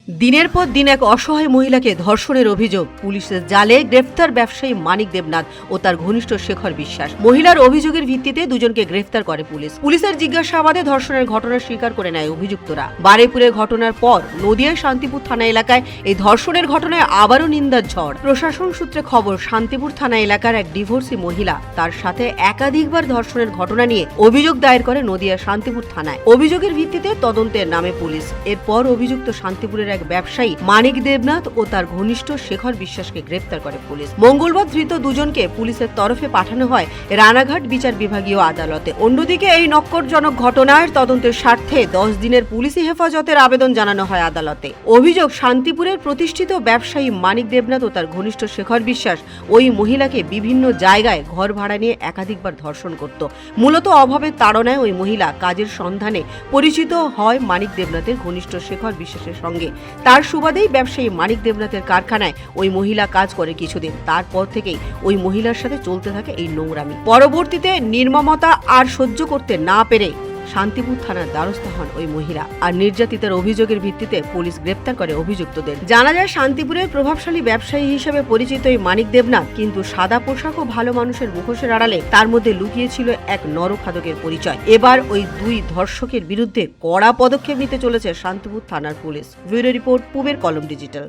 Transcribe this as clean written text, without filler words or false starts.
দিনের পর দিন এক অসহায় মহিলাকে ধর্ষণের অভিযোগ, পুলিশের জালে গ্রেফতার ব্যবসায়ী মানিক দেবনাথ ও তার ঘনিষ্ঠ শেখর বিশ্বাস। মহিলার অভিযোগের ভিত্তিতে দুজনকে গ্রেফতার করে পুলিশ। পুলিশের জিজ্ঞাসাবাদে ধর্ষণের ঘটনা স্বীকার করে নেয় অভিযুক্তরা। বারুইপুরের ঘটনার পর নদিয়ার শান্তিপুর থানা এলাকায় এই ধর্ষণের ঘটনায় আবারও নিন্দার ঝড়। প্রশাসন সূত্রে খবর, শান্তিপুর থানা এলাকার এক ডিভোর্সি মহিলা তার সাথে একাধিকবার ধর্ষণের ঘটনা নিয়ে অভিযোগ দায়ের করে নদিয়ার শান্তিপুর থানায়। অভিযোগের ভিত্তিতে তদন্তের নামে পুলিশ। এরপর অভিযুক্ত শান্তিপুরের এক ব্যবসায়ী মানিক দেবনাথ ও তার ঘনিষ্ঠ শেখর বিশ্বাসকে গ্রেফতার করে পুলিশ। মঙ্গলবার ধৃত দুজনকে পুলিশের তরফে পাঠানো হয় রানাঘাট বিচার বিভাগীয় আদালতে। অন্যদিকে এই নক্করজনক ঘটনার তদন্তের স্বার্থে 10 দিনের পুলিশি হেফাজতের আবেদন জানানো হয় আদালতে। অভিযোগ, শান্তিপুরের প্রতিষ্ঠিত ব্যবসায়ী মানিক দেবনাথ ও তার ঘনিষ্ঠ শেখর বিশ্বাস ওই মহিলাকে বিভিন্ন জায়গায় ঘর ভাড়া নিয়ে একাধিকবার ধর্ষণ করত। মূলত অভাবের তাড়নায় ওই মহিলা কাজের সন্ধানে পরিচিত হয় মানিক দেবনাথের ঘনিষ্ঠ শেখর বিশ্বাসের সঙ্গে। তার সুবাদেই ব্যবসায়ী মানিক দেবনাথের কারখানায় ওই মহিলা কাজ করে কিছুদিন। তারপর থেকেই ওই মহিলার সাথে চলতে থাকে এই নোংরামি। পরবর্তীতে নির্মমতা আর সহ্য করতে না পেরে শান্তিপুর থানার দ্বারস্থ হন ওই মহিলা। আর নির্যাতিতার অভিযোগের ভিত্তিতে পুলিশ গ্রেপ্তার করে অভিযুক্তদের। জানা যায়, শান্তিপুরের প্রভাবশালী ব্যবসায়ী হিসেবে পরিচিত এই মানিক দেবনাথ কিন্তু সাদা পোশাক ও ভালো মানুষের মুখোশের আড়ালে তার মধ্যে লুকিয়েছিল এক নরখাদকের পরিচয়। এবার ওই দুই ধর্ষকের বিরুদ্ধে কড়া পদক্ষেপ নিতে চলেছে শান্তিপুর থানার পুলিশ। ব্যুরো রিপোর্ট, পূবের কলম ডিজিটাল।